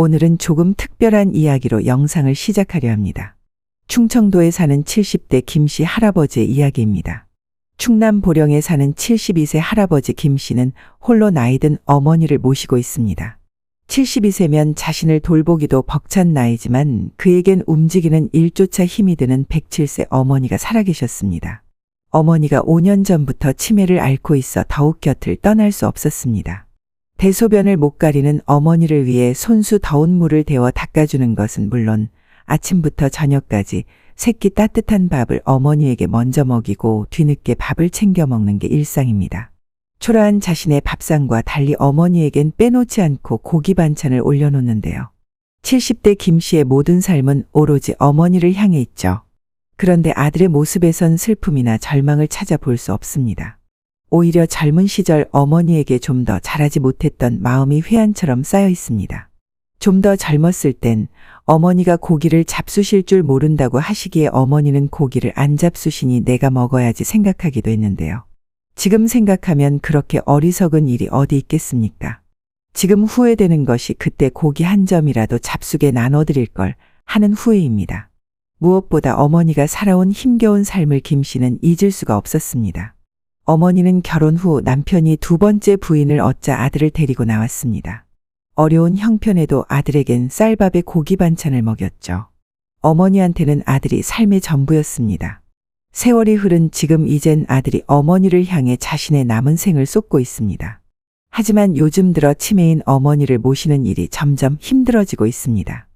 오늘은 조금 특별한 이야기로 영상을 시작하려 합니다. 충청도에 사는 70대 김씨 할아버지의 이야기입니다. 충남 보령에 사는 72세 할아버지 김씨는 홀로 나이든 어머니를 모시고 있습니다. 72세면 자신을 돌보기도 벅찬 나이지만 그에겐 움직이는 일조차 힘이 드는 107세 어머니가 살아계셨습니다. 어머니가 5년 전부터 치매를 앓고 있어 더욱 곁을 떠날 수 없었습니다. 대소변을 못 가리는 어머니를 위해 손수 더운 물을 데워 닦아주는 것은 물론 아침부터 저녁까지 새끼 따뜻한 밥을 어머니에게 먼저 먹이고 뒤늦게 밥을 챙겨 먹는 게 일상입니다. 초라한 자신의 밥상과 달리 어머니에겐 빼놓지 않고 고기 반찬을 올려놓는데요. 70대 김씨의 모든 삶은 오로지 어머니를 향해 있죠. 그런데 아들의 모습에선 슬픔이나 절망을 찾아볼 수 없습니다. 오히려 젊은 시절 어머니에게 좀 더 잘하지 못했던 마음이 회한처럼 쌓여 있습니다. 좀 더 젊었을 땐 어머니가 고기를 잡수실 줄 모른다고 하시기에 어머니는 고기를 안 잡수시니 내가 먹어야지 생각하기도 했는데요. 지금 생각하면 그렇게 어리석은 일이 어디 있겠습니까? 지금 후회되는 것이 그때 고기 한 점이라도 잡수게 나눠드릴 걸 하는 후회입니다. 무엇보다 어머니가 살아온 힘겨운 삶을 김씨는 잊을 수가 없었습니다. 어머니는 결혼 후 남편이 두 번째 부인을 얻자 아들을 데리고 나왔습니다. 어려운 형편에도 아들에겐 쌀밥에 고기 반찬을 먹였죠. 어머니한테는 아들이 삶의 전부였습니다. 세월이 흐른 지금 이젠 아들이 어머니를 향해 자신의 남은 생을 쏟고 있습니다. 하지만 요즘 들어 치매인 어머니를 모시는 일이 점점 힘들어지고 있습니다.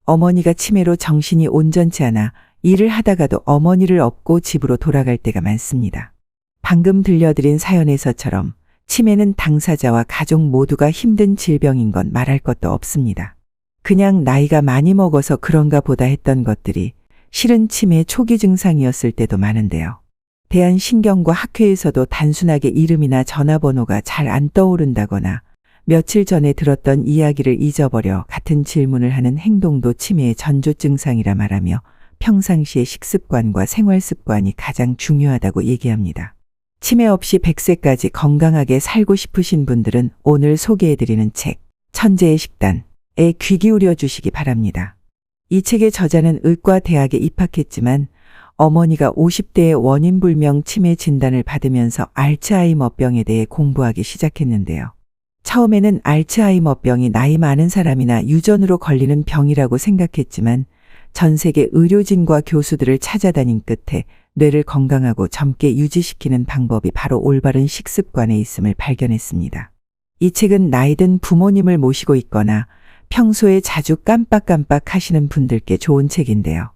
어머니가 치매로 정신이 온전치 않아 일을 하다가도 어머니를 업고 집으로 돌아갈 때가 많습니다. 방금 들려드린 사연에서처럼 치매는 당사자와 가족 모두가 힘든 질병인 건 말할 것도 없습니다. 그냥 나이가 많이 먹어서 그런가 보다 했던 것들이 실은 치매 초기 증상이었을 때도 많은데요. 대한신경과 학회에서도 단순하게 이름이나 전화번호가 잘 안 떠오른다거나 며칠 전에 들었던 이야기를 잊어버려 같은 질문을 하는 행동도 치매의 전조 증상이라 말하며 평상시의 식습관과 생활습관이 가장 중요하다고 얘기합니다. 치매 없이 100세까지 건강하게 살고 싶으신 분들은 오늘 소개해드리는 책 천재의 식단에 귀 기울여 주시기 바랍니다. 이 책의 저자는 의과대학에 입학했지만 어머니가 50대에 원인불명 치매 진단을 받으면서 알츠하이머병에 대해 공부하기 시작했는데요. 처음에는 알츠하이머병이 나이 많은 사람이나 유전으로 걸리는 병이라고 생각했지만 전 세계 의료진과 교수들을 찾아다닌 끝에 뇌를 건강하고 젊게 유지시키는 방법이 바로 올바른 식습관에 있음을 발견했습니다. 이 책은 나이든 부모님을 모시고 있거나 평소에 자주 깜빡깜빡 하시는 분들께 좋은 책인데요.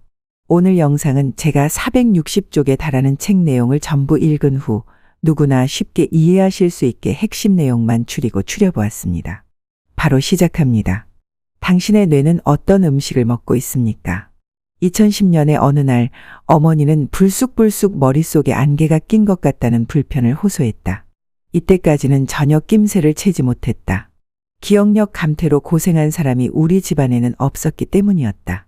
오늘 영상은 제가 460쪽에 달하는 책 내용을 전부 읽은 후 누구나 쉽게 이해하실 수 있게 핵심 내용만 추려보았습니다. 바로 시작합니다. 당신의 뇌는 어떤 음식을 먹고 있습니까? 2010년의 어느 날 어머니는 불쑥불쑥 머릿속에 안개가 낀 것 같다는 불편을 호소했다. 이때까지는 전혀 낌새를 채지 못했다. 기억력 감퇴로 고생한 사람이 우리 집안에는 없었기 때문이었다.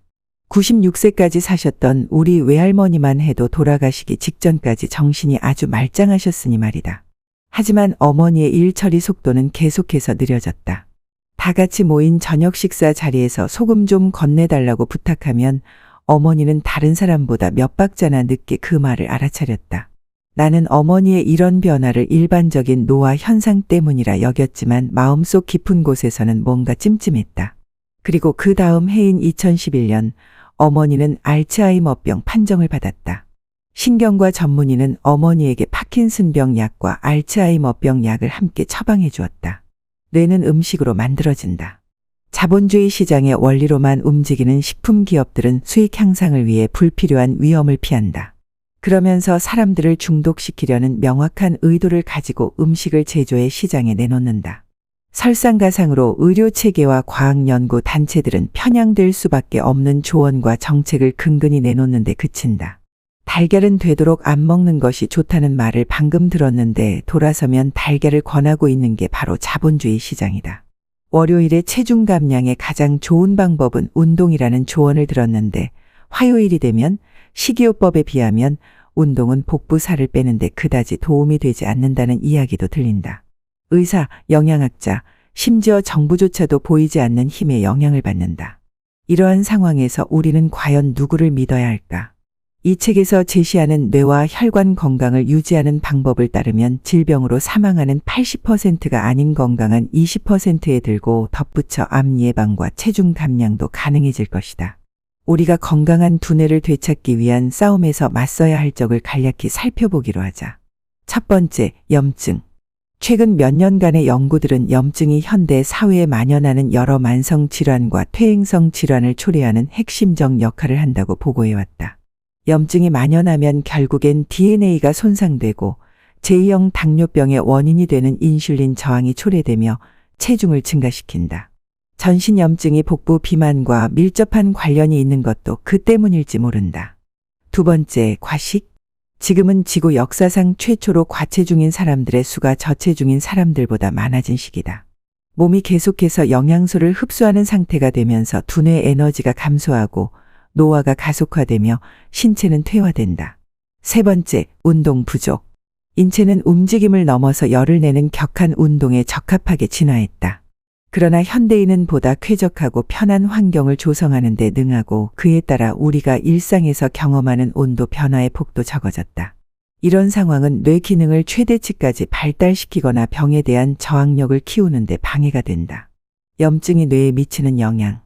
96세까지 사셨던 우리 외할머니만 해도 돌아가시기 직전까지 정신이 아주 말짱하셨으니 말이다. 하지만 어머니의 일 처리 속도는 계속해서 느려졌다. 다 같이 모인 저녁 식사 자리에서 소금 좀 건네달라고 부탁하면 어머니는 다른 사람보다 몇 박자나 늦게 그 말을 알아차렸다. 나는 어머니의 이런 변화를 일반적인 노화 현상 때문이라 여겼지만 마음속 깊은 곳에서는 뭔가 찜찜했다. 그리고 그 다음 해인 2011년 어머니는 알츠하이머병 판정을 받았다. 신경과 전문의는 어머니에게 파킨슨병 약과 알츠하이머병 약을 함께 처방해 주었다. 뇌는 음식으로 만들어진다. 자본주의 시장의 원리로만 움직이는 식품 기업들은 수익 향상을 위해 불필요한 위험을 피한다. 그러면서 사람들을 중독시키려는 명확한 의도를 가지고 음식을 제조해 시장에 내놓는다. 설상가상으로 의료체계와 과학연구 단체들은 편향될 수밖에 없는 조언과 정책을 근근히 내놓는데 그친다. 달걀은 되도록 안 먹는 것이 좋다는 말을 방금 들었는데 돌아서면 달걀을 권하고 있는 게 바로 자본주의 시장이다. 월요일에 체중 감량의 가장 좋은 방법은 운동이라는 조언을 들었는데 화요일이 되면 식이요법에 비하면 운동은 복부 살을 빼는데 그다지 도움이 되지 않는다는 이야기도 들린다. 의사, 영양학자, 심지어 정부조차도 보이지 않는 힘에 영향을 받는다. 이러한 상황에서 우리는 과연 누구를 믿어야 할까? 이 책에서 제시하는 뇌와 혈관 건강을 유지하는 방법을 따르면 질병으로 사망하는 80%가 아닌 건강한 20%에 들고 덧붙여 암 예방과 체중 감량도 가능해질 것이다. 우리가 건강한 두뇌를 되찾기 위한 싸움에서 맞서야 할 적을 간략히 살펴보기로 하자. 첫 번째, 염증. 최근 몇 년간의 연구들은 염증이 현대 사회에 만연하는 여러 만성 질환과 퇴행성 질환을 초래하는 핵심적 역할을 한다고 보고해왔다. 염증이 만연하면 결국엔 DNA가 손상되고 제2형 당뇨병의 원인이 되는 인슐린 저항이 초래되며 체중을 증가시킨다. 전신염증이 복부 비만과 밀접한 관련이 있는 것도 그 때문일지 모른다. 두 번째, 과식. 지금은 지구 역사상 최초로 과체중인 사람들의 수가 저체중인 사람들보다 많아진 시기다. 몸이 계속해서 영양소를 흡수하는 상태가 되면서 두뇌 에너지가 감소하고 노화가 가속화되며 신체는 퇴화된다. 세 번째, 운동 부족. 인체는 움직임을 넘어서 열을 내는 격한 운동에 적합하게 진화했다. 그러나 현대인은 보다 쾌적하고 편한 환경을 조성하는 데 능하고 그에 따라 우리가 일상에서 경험하는 온도 변화의 폭도 적어졌다. 이런 상황은 뇌 기능을 최대치까지 발달시키거나 병에 대한 저항력을 키우는 데 방해가 된다. 염증이 뇌에 미치는 영향.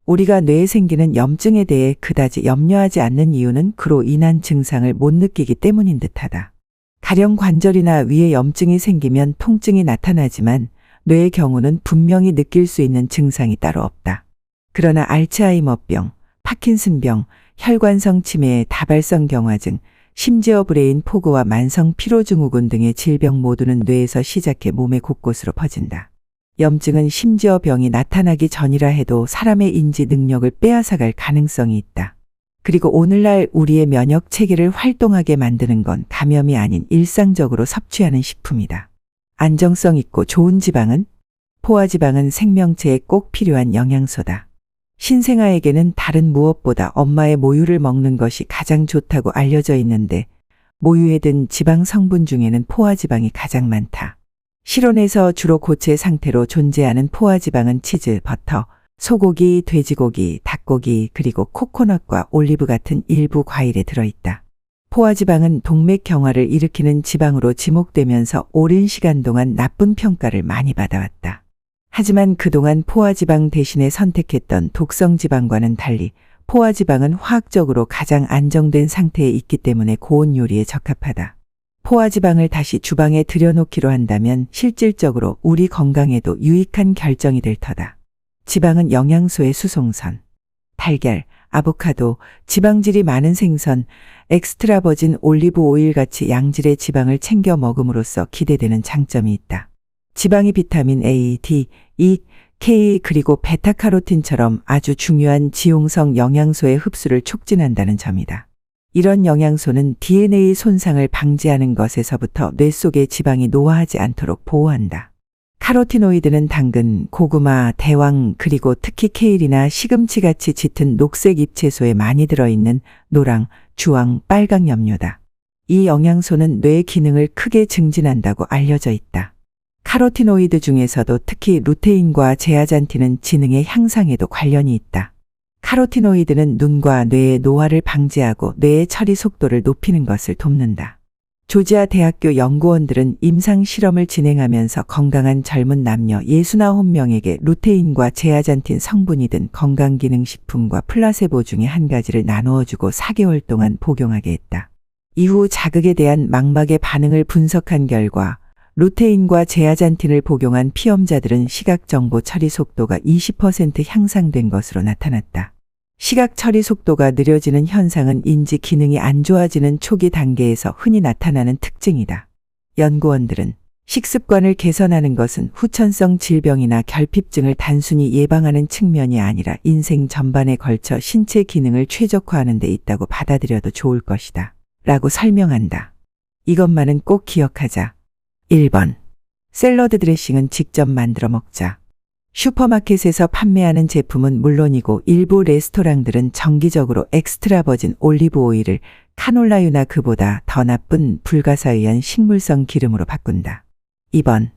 우리가 뇌에 생기는 염증에 대해 그다지 염려하지 않는 이유는 그로 인한 증상을 못 느끼기 때문인 듯하다. 가령 관절이나 위에 염증이 생기면 통증이 나타나지만 뇌의 경우는 분명히 느낄 수 있는 증상이 따로 없다. 그러나 알츠하이머병, 파킨슨병, 혈관성 치매의 다발성 경화증, 심지어 브레인 포그와 만성 피로증후군 등의 질병 모두는 뇌에서 시작해 몸의 곳곳으로 퍼진다. 염증은 심지어 병이 나타나기 전이라 해도 사람의 인지 능력을 빼앗아갈 가능성이 있다. 그리고 오늘날 우리의 면역 체계를 활동하게 만드는 건 감염이 아닌 일상적으로 섭취하는 식품이다. 안정성 있고 좋은 지방은? 포화지방은 생명체에 꼭 필요한 영양소다. 신생아에게는 다른 무엇보다 엄마의 모유를 먹는 것이 가장 좋다고 알려져 있는데 모유에 든 지방 성분 중에는 포화지방이 가장 많다. 실온에서 주로 고체 상태로 존재하는 포화지방은 치즈, 버터, 소고기, 돼지고기, 닭고기, 그리고 코코넛과 올리브 같은 일부 과일에 들어있다. 포화지방은 동맥 경화를 일으키는 지방으로 지목되면서 오랜 시간 동안 나쁜 평가를 많이 받아왔다. 하지만 그동안 포화지방 대신에 선택했던 독성지방과는 달리 포화지방은 화학적으로 가장 안정된 상태에 있기 때문에 고온 요리에 적합하다. 포화지방을 다시 주방에 들여놓기로 한다면 실질적으로 우리 건강에도 유익한 결정이 될 터다. 지방은 영양소의 수송선. 달걀, 아보카도, 지방질이 많은 생선, 엑스트라 버진 올리브 오일 같이 양질의 지방을 챙겨 먹음으로써 기대되는 장점이 있다. 지방이 비타민 A, D, E, K 그리고 베타카로틴처럼 아주 중요한 지용성 영양소의 흡수를 촉진한다는 점이다. 이런 영양소는 DNA 손상을 방지하는 것에서부터 뇌 속의 지방이 노화하지 않도록 보호한다. 카로티노이드는 당근, 고구마, 대왕 그리고 특히 케일이나 시금치같이 짙은 녹색 잎채소에 많이 들어있는 노랑, 주황, 빨강 염료다. 이 영양소는 뇌 기능을 크게 증진한다고 알려져 있다. 카로티노이드 중에서도 특히 루테인과 제아잔틴은 지능의 향상에도 관련이 있다. 카로티노이드는 눈과 뇌의 노화를 방지하고 뇌의 처리 속도를 높이는 것을 돕는다. 조지아 대학교 연구원들은 임상 실험을 진행하면서 건강한 젊은 남녀 69명에게 루테인과 제아잔틴 성분이 든 건강기능식품과 플라세보 중에 한 가지를 나누어주고 4개월 동안 복용하게 했다. 이후 자극에 대한 망막의 반응을 분석한 결과 루테인과 제아잔틴을 복용한 피험자들은 시각정보 처리 속도가 20% 향상된 것으로 나타났다. 시각 처리 속도가 느려지는 현상은 인지 기능이 안 좋아지는 초기 단계에서 흔히 나타나는 특징이다. 연구원들은 식습관을 개선하는 것은 후천성 질병이나 결핍증을 단순히 예방하는 측면이 아니라 인생 전반에 걸쳐 신체 기능을 최적화하는 데 있다고 받아들여도 좋을 것이다. 라고 설명한다. 이것만은 꼭 기억하자. 1번. 샐러드 드레싱은 직접 만들어 먹자. 슈퍼마켓에서 판매하는 제품은 물론이고 일부 레스토랑들은 정기적으로 엑스트라 버진 올리브 오일을 카놀라유나 그보다 더 나쁜 불가사의한 식물성 기름으로 바꾼다. 2번.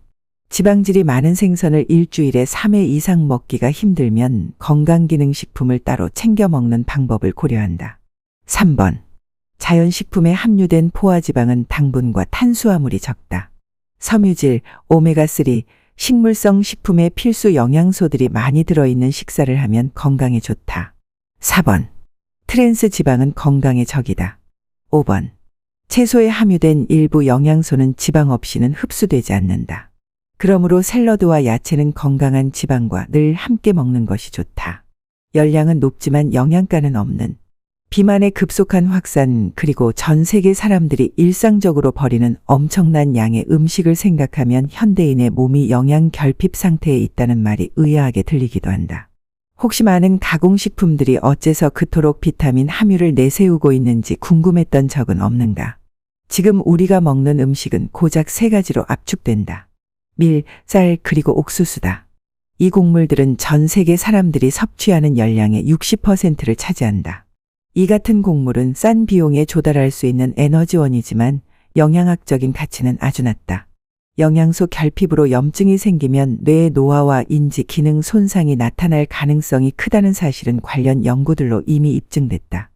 지방질이 많은 생선을 일주일에 3회 이상 먹기가 힘들면 건강기능식품을 따로 챙겨 먹는 방법을 고려한다. 3번. 자연식품에 함유된 포화지방은 당분과 탄수화물이 적다. 섬유질, 오메가3, 식물성 식품의 필수 영양소들이 많이 들어있는 식사를 하면 건강에 좋다. 4번. 트랜스 지방은 건강에 적이다. 5번. 채소에 함유된 일부 영양소는 지방 없이는 흡수되지 않는다. 그러므로 샐러드와 야채는 건강한 지방과 늘 함께 먹는 것이 좋다. 열량은 높지만 영양가는 없는 비만의 급속한 확산 그리고 전 세계 사람들이 일상적으로 버리는 엄청난 양의 음식을 생각하면 현대인의 몸이 영양 결핍 상태에 있다는 말이 의아하게 들리기도 한다. 혹시 많은 가공식품들이 어째서 그토록 비타민 함유를 내세우고 있는지 궁금했던 적은 없는가? 지금 우리가 먹는 음식은 고작 3가지로 압축된다. 밀, 쌀, 그리고 옥수수다. 이 곡물들은 전 세계 사람들이 섭취하는 열량의 60%를 차지한다. 이 같은 곡물은 싼 비용에 조달할 수 있는 에너지원이지만 영양학적인 가치는 아주 낮다. 영양소 결핍으로 염증이 생기면 뇌의 노화와 인지 기능 손상이 나타날 가능성이 크다는 사실은 관련 연구들로 이미 입증됐다.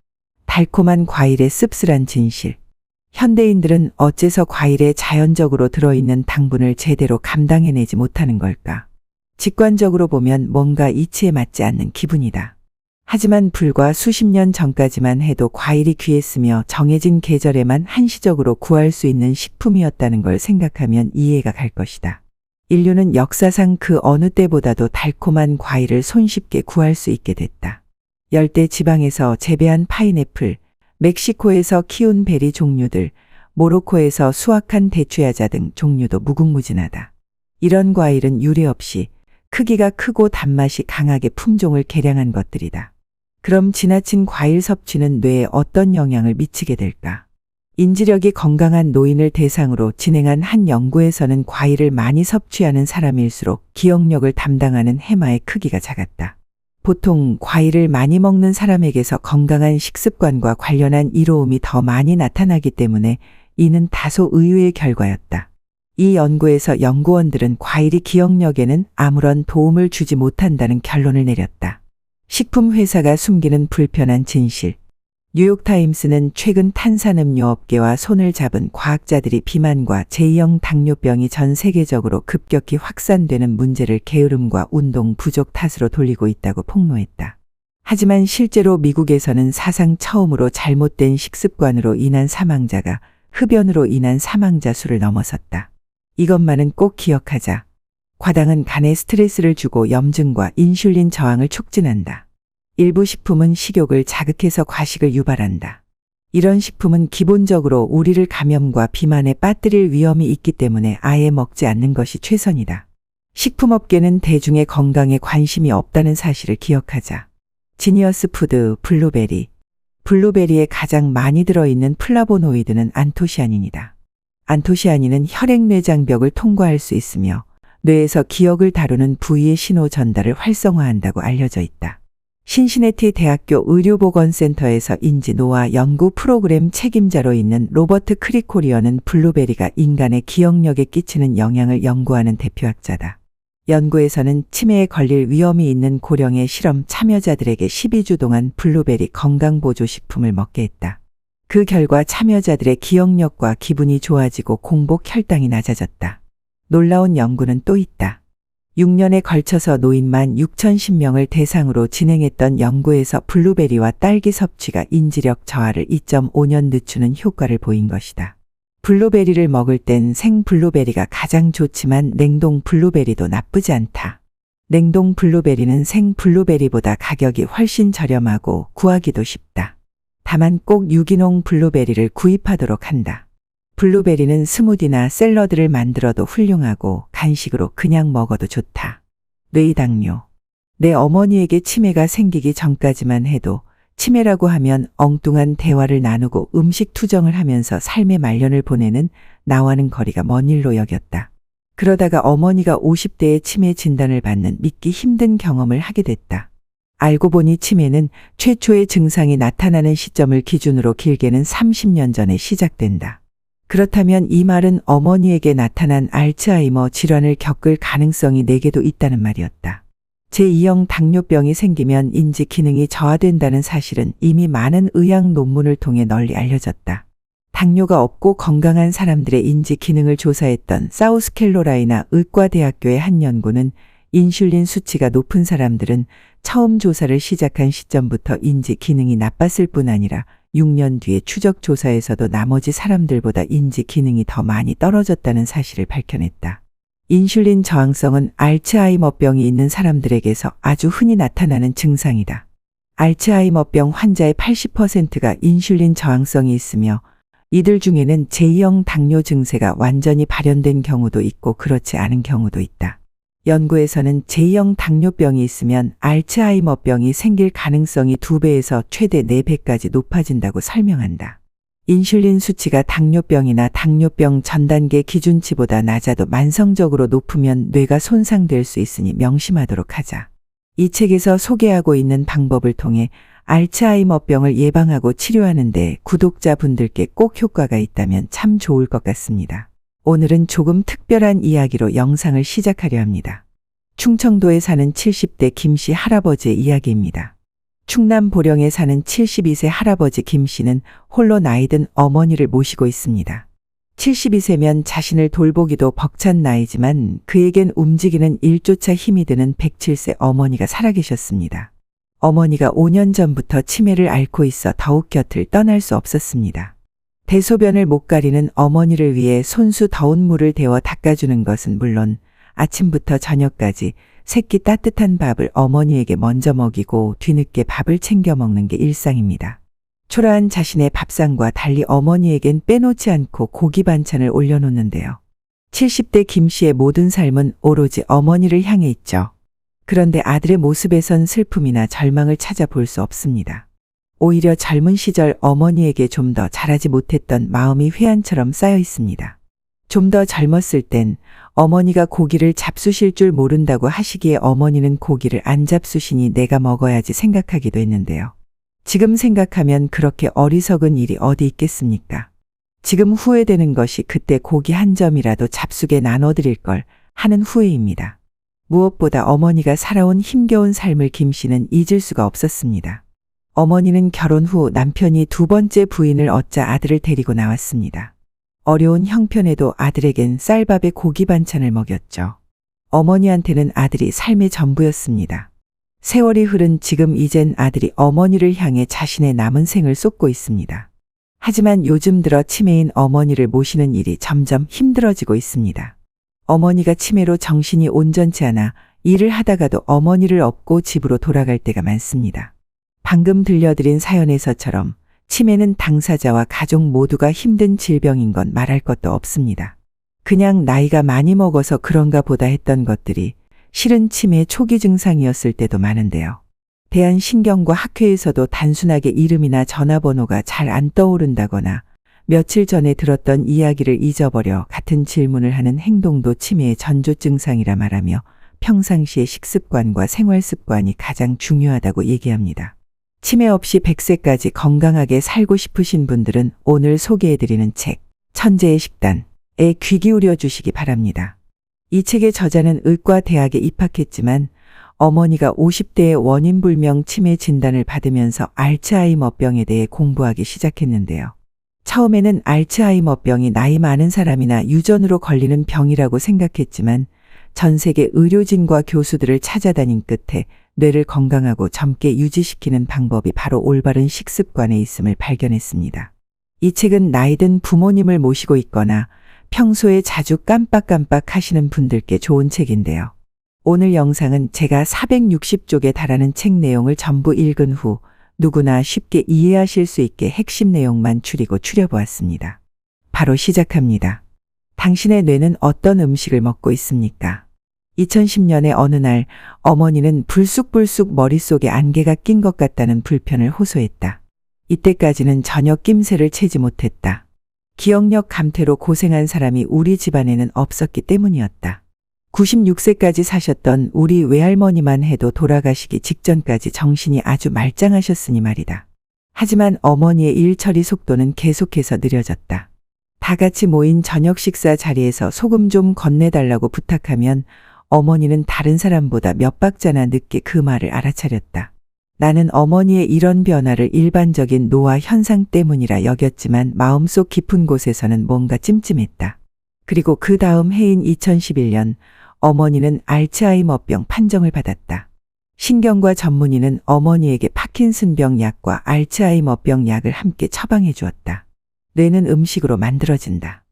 달콤한 과일의 씁쓸한 진실. 현대인들은 어째서 과일에 자연적으로 들어있는 당분을 제대로 감당해내지 못하는 걸까? 직관적으로 보면 뭔가 이치에 맞지 않는 기분이다. 하지만 불과 수십 년 전까지만 해도 과일이 귀했으며 정해진 계절에만 한시적으로 구할 수 있는 식품이었다는 걸 생각하면 이해가 갈 것이다. 인류는 역사상 그 어느 때보다도 달콤한 과일을 손쉽게 구할 수 있게 됐다. 열대 지방에서 재배한 파인애플, 멕시코에서 키운 베리 종류들, 모로코에서 수확한 대추야자 등 종류도 무궁무진하다. 이런 과일은 유래 없이 크기가 크고 단맛이 강하게 품종을 개량한 것들이다. 그럼 지나친 과일 섭취는 뇌에 어떤 영향을 미치게 될까? 인지력이 건강한 노인을 대상으로 진행한 한 연구에서는 과일을 많이 섭취하는 사람일수록 기억력을 담당하는 해마의 크기가 작았다. 보통 과일을 많이 먹는 사람에게서 건강한 식습관과 관련한 이로움이 더 많이 나타나기 때문에 이는 다소 의외의 결과였다. 이 연구에서 연구원들은 과일이 기억력에는 아무런 도움을 주지 못한다는 결론을 내렸다. 식품 회사가 숨기는 불편한 진실. 뉴욕타임스는 최근 탄산음료 업계와 손을 잡은 과학자들이 비만과 제2형 당뇨병이 전 세계적으로 급격히 확산되는 문제를 게으름과 운동 부족 탓으로 돌리고 있다고 폭로했다. 하지만 실제로 미국에서는 사상 처음으로 잘못된 식습관으로 인한 사망자가 흡연으로 인한 사망자 수를 넘어섰다. 이것만은 꼭 기억하자. 과당은 간에 스트레스를 주고 염증과 인슐린 저항을 촉진한다. 일부 식품은 식욕을 자극해서 과식을 유발한다. 이런 식품은 기본적으로 우리를 감염과 비만에 빠뜨릴 위험이 있기 때문에 아예 먹지 않는 것이 최선이다. 식품업계는 대중의 건강에 관심이 없다는 사실을 기억하자. 지니어스 푸드 블루베리. 블루베리에 가장 많이 들어있는 플라보노이드는 안토시아닌이다. 안토시아닌은 혈액내장벽을 통과할 수 있으며 뇌에서 기억을 다루는 부위의 신호 전달을 활성화한다고 알려져 있다. 신시내티 대학교 의료보건센터에서 인지노화 연구 프로그램 책임자로 있는 로버트 크리코리어는 블루베리가 인간의 기억력에 끼치는 영향을 연구하는 대표학자다. 연구에서는 치매에 걸릴 위험이 있는 고령의 실험 참여자들에게 12주 동안 블루베리 건강보조식품을 먹게 했다. 그 결과 참여자들의 기억력과 기분이 좋아지고 공복 혈당이 낮아졌다. 놀라운 연구는 또 있다. 6년에 걸쳐서 노인만 6,010명을 대상으로 진행했던 연구에서 블루베리와 딸기 섭취가 인지력 저하를 2.5년 늦추는 효과를 보인 것이다. 블루베리를 먹을 땐 생 블루베리가 가장 좋지만 냉동 블루베리도 나쁘지 않다. 냉동 블루베리는 생 블루베리보다 가격이 훨씬 저렴하고 구하기도 쉽다. 다만 꼭 유기농 블루베리를 구입하도록 한다. 블루베리는 스무디나 샐러드를 만들어도 훌륭하고 간식으로 그냥 먹어도 좋다. 뇌당뇨. 내 어머니에게 치매가 생기기 전까지만 해도 치매라고 하면 엉뚱한 대화를 나누고 음식 투정을 하면서 삶의 말년을 보내는 나와는 거리가 먼 일로 여겼다. 그러다가 어머니가 50대에 치매 진단을 받는 믿기 힘든 경험을 하게 됐다. 알고 보니 치매는 최초의 증상이 나타나는 시점을 기준으로 길게는 30년 전에 시작된다. 그렇다면 이 말은 어머니에게 나타난 알츠하이머 질환을 겪을 가능성이 내게도 있다는 말이었다. 제2형 당뇨병이 생기면 인지 기능이 저하된다는 사실은 이미 많은 의학 논문을 통해 널리 알려졌다. 당뇨가 없고 건강한 사람들의 인지 기능을 조사했던 사우스캐롤라이나 의과대학교의 한 연구는 인슐린 수치가 높은 사람들은 처음 조사를 시작한 시점부터 인지 기능이 나빴을 뿐 아니라 6년 뒤에 추적 조사에서도 나머지 사람들보다 인지 기능이 더 많이 떨어졌다는 사실을 밝혀냈다. 인슐린 저항성은 알츠하이머병이 있는 사람들에게서 아주 흔히 나타나는 증상이다. 알츠하이머병 환자의 80%가 인슐린 저항성이 있으며 이들 중에는 제2형 당뇨 증세가 완전히 발현된 경우도 있고 그렇지 않은 경우도 있다. 연구에서는 제2형 당뇨병이 있으면 알츠하이머병이 생길 가능성이 2배에서 최대 4배까지 높아진다고 설명한다. 인슐린 수치가 당뇨병이나 당뇨병 전 단계 기준치보다 낮아도 만성적으로 높으면 뇌가 손상될 수 있으니 명심하도록 하자. 이 책에서 소개하고 있는 방법을 통해 알츠하이머병을 예방하고 치료하는 데 구독자분들께 꼭 효과가 있다면 참 좋을 것 같습니다. 오늘은 조금 특별한 이야기로 영상을 시작하려 합니다. 충청도에 사는 70대 김씨 할아버지의 이야기입니다. 충남 보령에 사는 72세 할아버지 김씨는 홀로 나이든 어머니를 모시고 있습니다. 72세면 자신을 돌보기도 벅찬 나이지만 그에겐 움직이는 일조차 힘이 드는 107세 어머니가 살아계셨습니다. 어머니가 5년 전부터 치매를 앓고 있어 더욱 곁을 떠날 수 없었습니다. 대소변을 못 가리는 어머니를 위해 손수 더운 물을 데워 닦아주는 것은 물론 아침부터 저녁까지 새끼 따뜻한 밥을 어머니에게 먼저 먹이고 뒤늦게 밥을 챙겨 먹는 게 일상입니다. 초라한 자신의 밥상과 달리 어머니에겐 빼놓지 않고 고기 반찬을 올려놓는데요. 70대 김씨의 모든 삶은 오로지 어머니를 향해 있죠. 그런데 아들의 모습에선 슬픔이나 절망을 찾아볼 수 없습니다. 오히려 젊은 시절 어머니에게 좀 더 잘하지 못했던 마음이 회한처럼 쌓여 있습니다. 좀 더 젊었을 땐 어머니가 고기를 잡수실 줄 모른다고 하시기에 어머니는 고기를 안 잡수시니 내가 먹어야지 생각하기도 했는데요. 지금 생각하면 그렇게 어리석은 일이 어디 있겠습니까? 지금 후회되는 것이 그때 고기 한 점이라도 잡수게 나눠드릴 걸 하는 후회입니다. 무엇보다 어머니가 살아온 힘겨운 삶을 김씨는 잊을 수가 없었습니다. 어머니는 결혼 후 남편이 2번째 부인을 얻자 아들을 데리고 나왔습니다. 어려운 형편에도 아들에겐 쌀밥에 고기 반찬을 먹였죠. 어머니한테는 아들이 삶의 전부였습니다. 세월이 흐른 지금 이젠 아들이 어머니를 향해 자신의 남은 생을 쏟고 있습니다. 하지만 요즘 들어 치매인 어머니를 모시는 일이 점점 힘들어지고 있습니다. 어머니가 치매로 정신이 온전치 않아 일을 하다가도 어머니를 업고 집으로 돌아갈 때가 많습니다. 방금 들려드린 사연에서처럼 치매는 당사자와 가족 모두가 힘든 질병인 건 말할 것도 없습니다. 그냥 나이가 많이 먹어서 그런가 보다 했던 것들이 실은 치매 초기 증상이었을 때도 많은데요. 대한신경과 학회에서도 단순하게 이름이나 전화번호가 잘 안 떠오른다거나 며칠 전에 들었던 이야기를 잊어버려 같은 질문을 하는 행동도 치매의 전조 증상이라 말하며 평상시의 식습관과 생활습관이 가장 중요하다고 얘기합니다. 치매 없이 100세까지 건강하게 살고 싶으신 분들은 오늘 소개해드리는 책 천재의 식단에 귀 기울여 주시기 바랍니다. 이 책의 저자는 의과대학에 입학했지만 어머니가 50대에 원인불명 치매 진단을 받으면서 알츠하이머병에 대해 공부하기 시작했는데요. 처음에는 알츠하이머병이 나이 많은 사람이나 유전으로 걸리는 병이라고 생각했지만 전 세계 의료진과 교수들을 찾아다닌 끝에 뇌를 건강하고 젊게 유지시키는 방법이 바로 올바른 식습관에 있음을 발견했습니다. 이 책은 나이든 부모님을 모시고 있거나 평소에 자주 깜빡깜빡 하시는 분들께 좋은 책인데요. 오늘 영상은 제가 460쪽에 달하는 책 내용을 전부 읽은 후 누구나 쉽게 이해하실 수 있게 핵심 내용만 추려보았습니다. 바로 시작합니다. 당신의 뇌는 어떤 음식을 먹고 있습니까? 2010년의 어느 날 어머니는 불쑥불쑥 머릿속에 안개가 낀 것 같다는 불편을 호소했다. 이때까지는 전혀 낌새를 채지 못했다. 기억력 감퇴로 고생한 사람이 우리 집안에는 없었기 때문이었다. 96세까지 사셨던 우리 외할머니만 해도 돌아가시기 직전까지 정신이 아주 말짱하셨으니 말이다. 하지만 어머니의 일 처리 속도는 계속해서 느려졌다. 다 같이 모인 저녁 식사 자리에서 소금 좀 건네달라고 부탁하면 어머니는 다른 사람보다 몇 박자나 늦게 그 말을 알아차렸다. 나는 어머니의 이런 변화를 일반적인 노화 현상 때문이라 여겼지만 마음속 깊은 곳에서는 뭔가 찜찜했다. 그리고 그 다음 해인 2011년 어머니는 알츠하이머병 판정을 받았다. 신경과 전문의는 어머니에게 파킨슨병 약과 알츠하이머병 약을 함께 처방해 주었다. 뇌는 음식으로 만들어진다.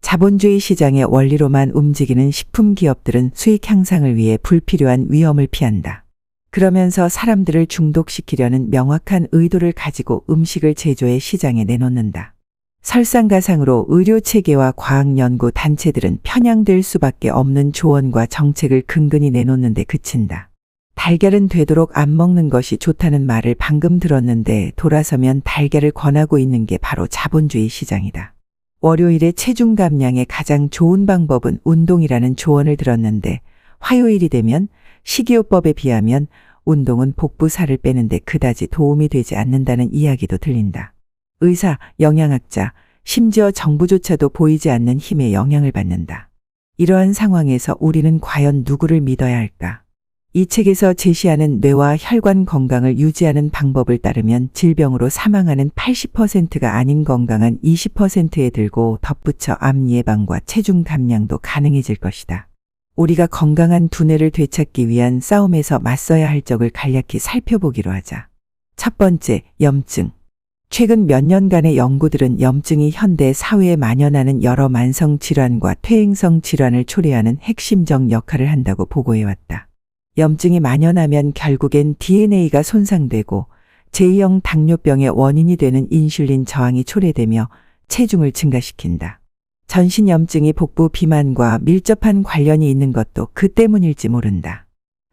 자본주의 시장의 원리로만 움직이는 식품 기업들은 수익 향상을 위해 불필요한 위험을 피한다. 그러면서 사람들을 중독시키려는 명확한 의도를 가지고 음식을 제조해 시장에 내놓는다. 설상가상으로 의료체계와 과학연구 단체들은 편향될 수밖에 없는 조언과 정책을 근근히 내놓는데 그친다. 달걀은 되도록 안 먹는 것이 좋다는 말을 방금 들었는데 돌아서면 달걀을 권하고 있는 게 바로 자본주의 시장이다. 월요일에 체중 감량에 가장 좋은 방법은 운동이라는 조언을 들었는데 화요일이 되면 식이요법에 비하면 운동은 복부 살을 빼는데 그다지 도움이 되지 않는다는 이야기도 들린다. 의사, 영양학자, 심지어 정부조차도 보이지 않는 힘에 영향을 받는다. 이러한 상황에서 우리는 과연 누구를 믿어야 할까? 이 책에서 제시하는 뇌와 혈관 건강을 유지하는 방법을 따르면 질병으로 사망하는 80%가 아닌 건강한 20%에 들고 덧붙여 암 예방과 체중 감량도 가능해질 것이다. 우리가 건강한 두뇌를 되찾기 위한 싸움에서 맞서야 할 적을 간략히 살펴보기로 하자. 첫 번째, 염증. 최근 몇 년간의 연구들은 염증이 현대 사회에 만연하는 여러 만성 질환과 퇴행성 질환을 초래하는 핵심적 역할을 한다고 보고해왔다. 염증이 만연하면 결국엔 DNA가 손상되고 제2형 당뇨병의 원인이 되는 인슐린 저항이 초래되며 체중을 증가시킨다. 전신염증이 복부 비만과 밀접한 관련이 있는 것도 그 때문일지 모른다.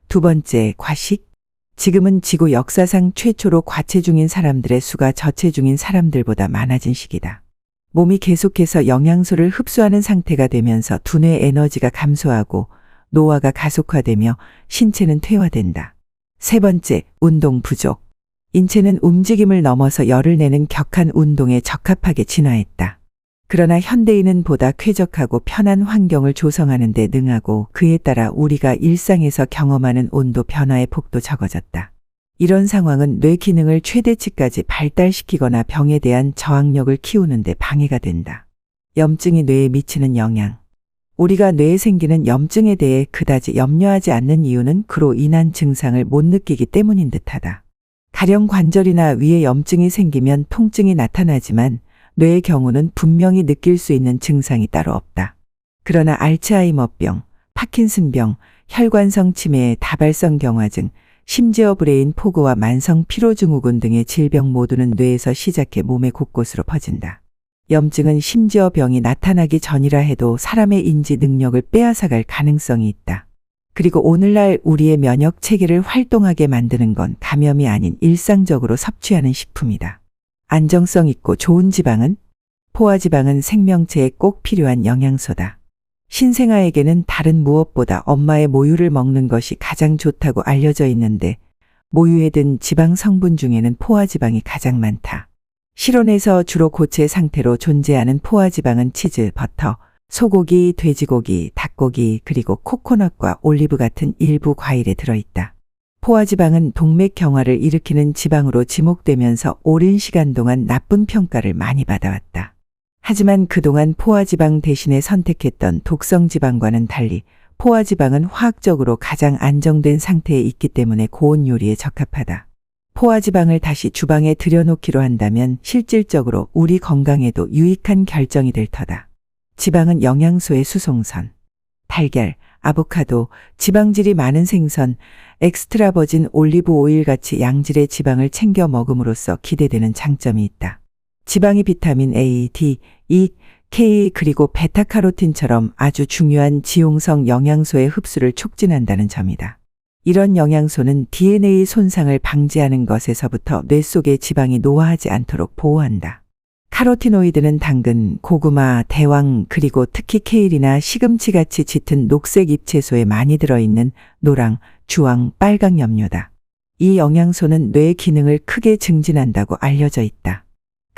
두 번째, 과식. 지금은 지구 역사상 최초로 과체중인 사람들의 수가 저체중인 사람들보다 많아진 시기다. 몸이 계속해서 영양소를 흡수하는 상태가 되면서 두뇌 에너지가 감소하고 노화가 가속화되며 신체는 퇴화된다. 세 번째, 운동 부족. 인체는 움직임을 넘어서 열을 내는 격한 운동에 적합하게 진화했다. 그러나 현대인은 보다 쾌적하고 편한 환경을 조성하는 데 능하고 그에 따라 우리가 일상에서 경험하는 온도 변화의 폭도 적어졌다. 이런 상황은 뇌 기능을 최대치까지 발달시키거나 병에 대한 저항력을 키우는 데 방해가 된다. 염증이 뇌에 미치는 영향. 우리가 뇌에 생기는 염증에 대해 그다지 염려하지 않는 이유는 그로 인한 증상을 못 느끼기 때문인 듯하다. 가령 관절이나 위에 염증이 생기면 통증이 나타나지만 뇌의 경우는 분명히 느낄 수 있는 증상이 따로 없다. 그러나 알츠하이머병, 파킨슨병, 혈관성 치매, 다발성 경화증, 심지어 브레인 포그와 만성 피로증후군 등의 질병 모두는 뇌에서 시작해 몸의 곳곳으로 퍼진다. 염증은 심지어 병이 나타나기 전이라 해도 사람의 인지 능력을 빼앗아갈 가능성이 있다. 그리고 오늘날 우리의 면역 체계를 활동하게 만드는 건 감염이 아닌 일상적으로 섭취하는 식품이다. 안정성 있고 좋은 지방은? 포화지방은 생명체에 꼭 필요한 영양소다. 신생아에게는 다른 무엇보다 엄마의 모유를 먹는 것이 가장 좋다고 알려져 있는데 모유에 든 지방 성분 중에는 포화지방이 가장 많다. 실온에서 주로 고체 상태로 존재하는 포화지방은 치즈, 버터, 소고기, 돼지고기, 닭고기, 그리고 코코넛과 올리브 같은 일부 과일에 들어있다. 포화지방은 동맥경화를 일으키는 지방으로 지목되면서 오랜 시간 동안 나쁜 평가를 많이 받아왔다. 하지만 그동안 포화지방 대신에 선택했던 독성지방과는 달리 포화지방은 화학적으로 가장 안정된 상태에 있기 때문에 고온 요리에 적합하다. 포화지방을 다시 주방에 들여놓기로 한다면 실질적으로 우리 건강에도 유익한 결정이 될 터다. 지방은 영양소의 수송선. 달걀, 아보카도, 지방질이 많은 생선, 엑스트라버진 올리브 오일 같이 양질의 지방을 챙겨 먹음으로써 기대되는 장점이 있다. 지방이 비타민 A, D, E, K 그리고 베타카로틴처럼 아주 중요한 지용성 영양소의 흡수를 촉진한다는 점이다. 이런 영양소는 DNA 손상을 방지하는 것에서부터 뇌 속의 지방이 노화하지 않도록 보호한다. 카로티노이드는 당근, 고구마, 대왕 그리고 특히 케일이나 시금치같이 짙은 녹색 잎채소에 많이 들어있는 노랑, 주황, 빨강 염료다. 이 영양소는 뇌 기능을 크게 증진한다고 알려져 있다.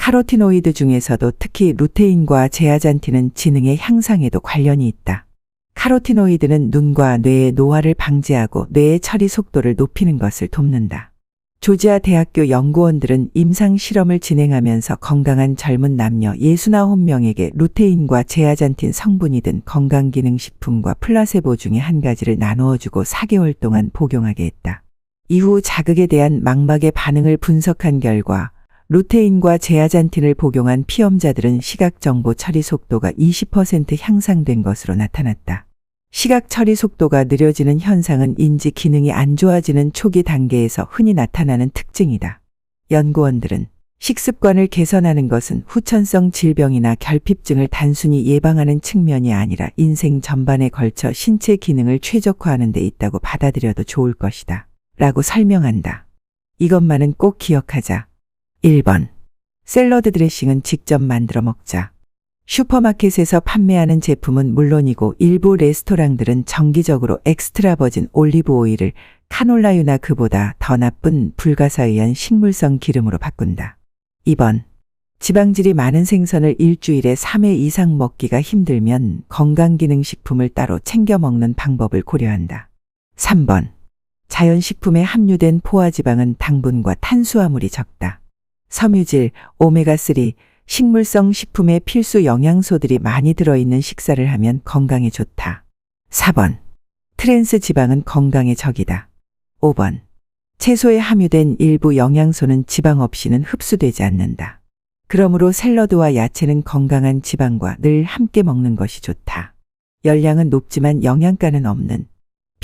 카로티노이드 중에서도 특히 루테인과 제아잔틴은 지능의 향상에도 관련이 있다. 카로티노이드는 눈과 뇌의 노화를 방지하고 뇌의 처리 속도를 높이는 것을 돕는다. 조지아 대학교 연구원들은 임상 실험을 진행하면서 건강한 젊은 남녀 69명에게 루테인과 제아잔틴 성분이 든 건강기능식품과 플라세보 중에 한 가지를 나누어주고 4개월 동안 복용하게 했다. 이후 자극에 대한 망막의 반응을 분석한 결과 루테인과 제아잔틴을 복용한 피험자들은 시각정보 처리 속도가 20% 향상된 것으로 나타났다. 시각 처리 속도가 느려지는 현상은 인지 기능이 안 좋아지는 초기 단계에서 흔히 나타나는 특징이다. 연구원들은 식습관을 개선하는 것은 후천성 질병이나 결핍증을 단순히 예방하는 측면이 아니라 인생 전반에 걸쳐 신체 기능을 최적화하는 데 있다고 받아들여도 좋을 것이다. 라고 설명한다. 이것만은 꼭 기억하자. 1번. 샐러드 드레싱은 직접 만들어 먹자. 슈퍼마켓에서 판매하는 제품은 물론이고 일부 레스토랑들은 정기적으로 엑스트라 버진 올리브 오일을 카놀라유나 그보다 더 나쁜 불가사의한 식물성 기름으로 바꾼다. 2번. 지방질이 많은 생선을 일주일에 3회 이상 먹기가 힘들면 건강기능식품을 따로 챙겨 먹는 방법을 고려한다. 3번. 자연식품에 함유된 포화지방은 당분과 탄수화물이 적다. 섬유질, 오메가3, 식물성 식품의 필수 영양소들이 많이 들어있는 식사를 하면 건강에 좋다. 4번. 트랜스 지방은 건강의 적이다. 5번. 채소에 함유된 일부 영양소는 지방 없이는 흡수되지 않는다. 그러므로 샐러드와 야채는 건강한 지방과 늘 함께 먹는 것이 좋다. 열량은 높지만 영양가는 없는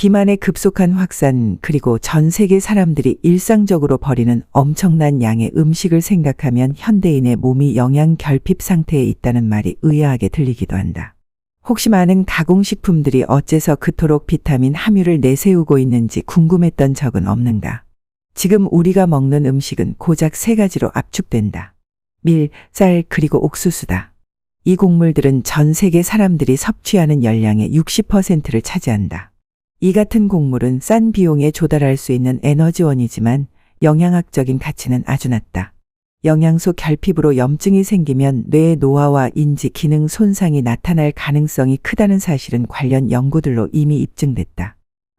비만의 급속한 확산 그리고 전 세계 사람들이 일상적으로 버리는 엄청난 양의 음식을 생각하면 현대인의 몸이 영양 결핍 상태에 있다는 말이 의아하게 들리기도 한다. 혹시 많은 가공식품들이 어째서 그토록 비타민 함유를 내세우고 있는지 궁금했던 적은 없는가? 지금 우리가 먹는 음식은 고작 3가지로 압축된다. 밀, 쌀 그리고 옥수수다. 이 곡물들은 전 세계 사람들이 섭취하는 열량의 60%를 차지한다. 이 같은 곡물은 싼 비용에 조달할 수 있는 에너지원이지만 영양학적인 가치는 아주 낮다. 영양소 결핍으로 염증이 생기면 뇌의 노화와 인지 기능 손상이 나타날 가능성이 크다는 사실은 관련 연구들로 이미 입증됐다.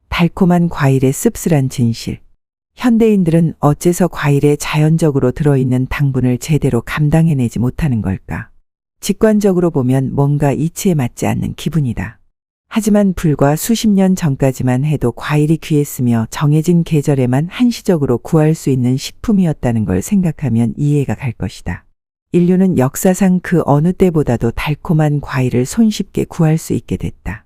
달콤한 과일의 씁쓸한 진실. 현대인들은 어째서 과일에 자연적으로 들어있는 당분을 제대로 감당해내지 못하는 걸까? 직관적으로 보면 뭔가 이치에 맞지 않는 기분이다. 하지만 불과 수십 년 전까지만 해도 과일이 귀했으며 정해진 계절에만 한시적으로 구할 수 있는 식품이었다는 걸 생각하면 이해가 갈 것이다. 인류는 역사상 그 어느 때보다도 달콤한 과일을 손쉽게 구할 수 있게 됐다.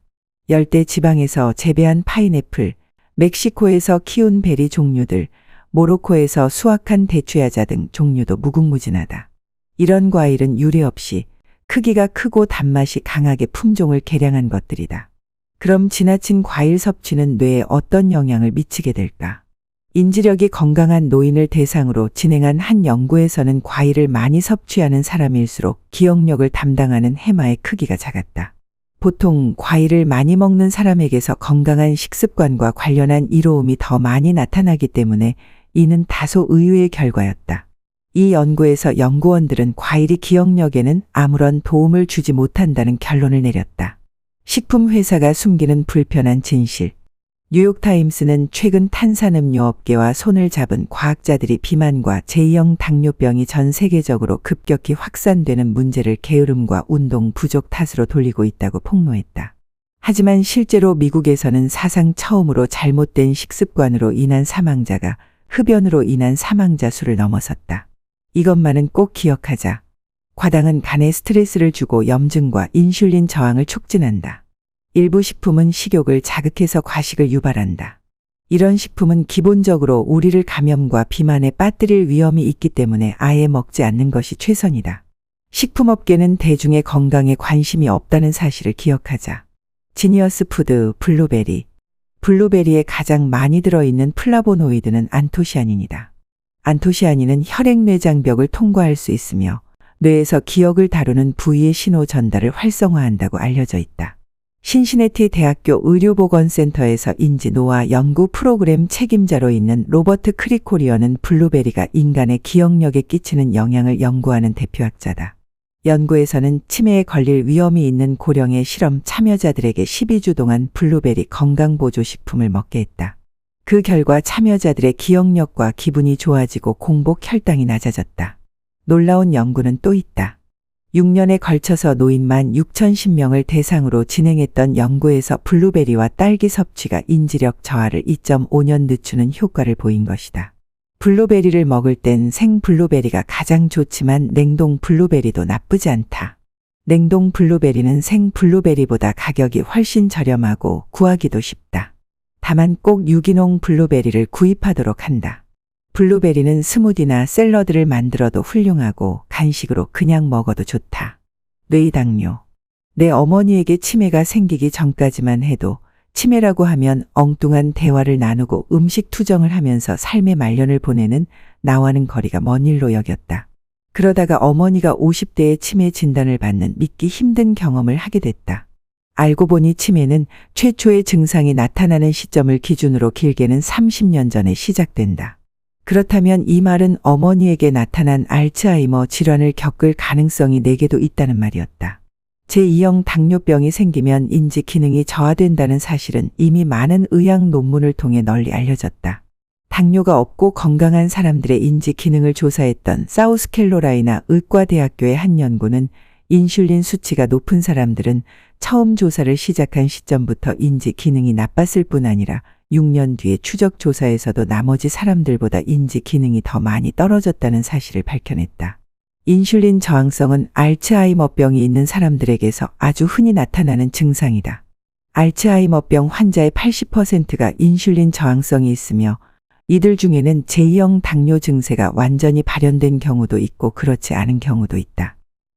열대 지방에서 재배한 파인애플, 멕시코에서 키운 베리 종류들, 모로코에서 수확한 대추야자 등 종류도 무궁무진하다. 이런 과일은 유래 없이 크기가 크고 단맛이 강하게 품종을 개량한 것들이다. 그럼 지나친 과일 섭취는 뇌에 어떤 영향을 미치게 될까? 인지력이 건강한 노인을 대상으로 진행한 한 연구에서는 과일을 많이 섭취하는 사람일수록 기억력을 담당하는 해마의 크기가 작았다. 보통 과일을 많이 먹는 사람에게서 건강한 식습관과 관련한 이로움이 더 많이 나타나기 때문에 이는 다소 의외의 결과였다. 이 연구에서 연구원들은 과일이 기억력에는 아무런 도움을 주지 못한다는 결론을 내렸다. 식품 회사가 숨기는 불편한 진실. 뉴욕타임스는 최근 탄산음료 업계와 손을 잡은 과학자들이 비만과 제2형 당뇨병이 전 세계적으로 급격히 확산되는 문제를 게으름과 운동 부족 탓으로 돌리고 있다고 폭로했다. 하지만 실제로 미국에서는 사상 처음으로 잘못된 식습관으로 인한 사망자가 흡연으로 인한 사망자 수를 넘어섰다. 이것만은 꼭 기억하자. 과당은 간에 스트레스를 주고 염증과 인슐린 저항을 촉진한다. 일부 식품은 식욕을 자극해서 과식을 유발한다. 이런 식품은 기본적으로 우리를 감염과 비만에 빠뜨릴 위험이 있기 때문에 아예 먹지 않는 것이 최선이다. 식품업계는 대중의 건강에 관심이 없다는 사실을 기억하자. 지니어스 푸드 블루베리. 블루베리에 가장 많이 들어있는 플라보노이드는 안토시아닌이다. 안토시아닌은 혈액내장벽을 통과할 수 있으며 뇌에서 기억을 다루는 부위의 신호 전달을 활성화한다고 알려져 있다. 신시내티 대학교 의료보건센터에서 인지노화 연구 프로그램 책임자로 있는 로버트 크리코리어는 블루베리가 인간의 기억력에 끼치는 영향을 연구하는 대표학자다. 연구에서는 치매에 걸릴 위험이 있는 고령의 실험 참여자들에게 12주 동안 블루베리 건강보조식품을 먹게 했다. 그 결과 참여자들의 기억력과 기분이 좋아지고 공복 혈당이 낮아졌다. 놀라운 연구는 또 있다. 6년에 걸쳐서 노인만 6,010명을 대상으로 진행했던 연구에서 블루베리와 딸기 섭취가 인지력 저하를 2.5년 늦추는 효과를 보인 것이다. 블루베리를 먹을 땐 생 블루베리가 가장 좋지만 냉동 블루베리도 나쁘지 않다. 냉동 블루베리는 생 블루베리보다 가격이 훨씬 저렴하고 구하기도 쉽다. 다만 꼭 유기농 블루베리를 구입하도록 한다. 블루베리는 스무디나 샐러드를 만들어도 훌륭하고 간식으로 그냥 먹어도 좋다. 뇌당뇨. 내 어머니에게 치매가 생기기 전까지만 해도 치매라고 하면 엉뚱한 대화를 나누고 음식 투정을 하면서 삶의 말년을 보내는 나와는 거리가 먼 일로 여겼다. 그러다가 어머니가 50대에 치매 진단을 받는 믿기 힘든 경험을 하게 됐다. 알고 보니 치매는 최초의 증상이 나타나는 시점을 기준으로 길게는 30년 전에 시작된다. 그렇다면 이 말은 어머니에게 나타난 알츠하이머 질환을 겪을 가능성이 4개도 있다는 말이었다. 제2형 당뇨병이 생기면 인지 기능이 저하된다는 사실은 이미 많은 의학 논문을 통해 널리 알려졌다. 당뇨가 없고 건강한 사람들의 인지 기능을 조사했던 사우스캐롤라이나 의과대학교의 한 연구는 인슐린 수치가 높은 사람들은 처음 조사를 시작한 시점부터 인지 기능이 나빴을 뿐 아니라 6년 뒤에 추적 조사에서도 나머지 사람들보다 인지 기능이 더 많이 떨어졌다는 사실을 밝혀냈다. 인슐린 저항성은 알츠하이머병이 있는 사람들에게서 아주 흔히 나타나는 증상이다. 알츠하이머병 환자의 80%가 인슐린 저항성이 있으며 이들 중에는 제2형 당뇨 증세가 완전히 발현된 경우도 있고 그렇지 않은 경우도 있다.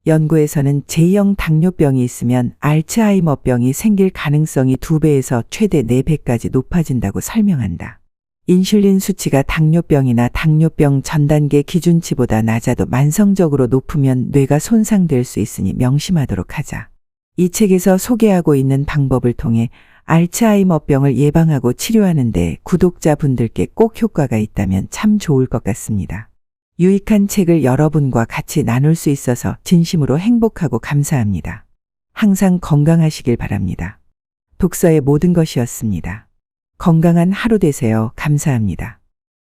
연구에서는 제2형 당뇨병이 있으면 알츠하이머병이 생길 가능성이 2배에서 최대 4배까지 높아진다고 설명한다. 인슐린 수치가 당뇨병이나 당뇨병 전 단계 기준치보다 낮아도 만성적으로 높으면 뇌가 손상될 수 있으니 명심하도록 하자. 이 책에서 소개하고 있는 방법을 통해 알츠하이머병을 예방하고 치료하는 데 구독자분들께 꼭 효과가 있다면 참 좋을 것 같습니다. 유익한 책을 여러분과 같이 나눌 수 있어서 진심으로 행복하고 감사합니다. 항상 건강하시길 바랍니다. 독서의 모든 것이었습니다. 건강한 하루 되세요. 감사합니다.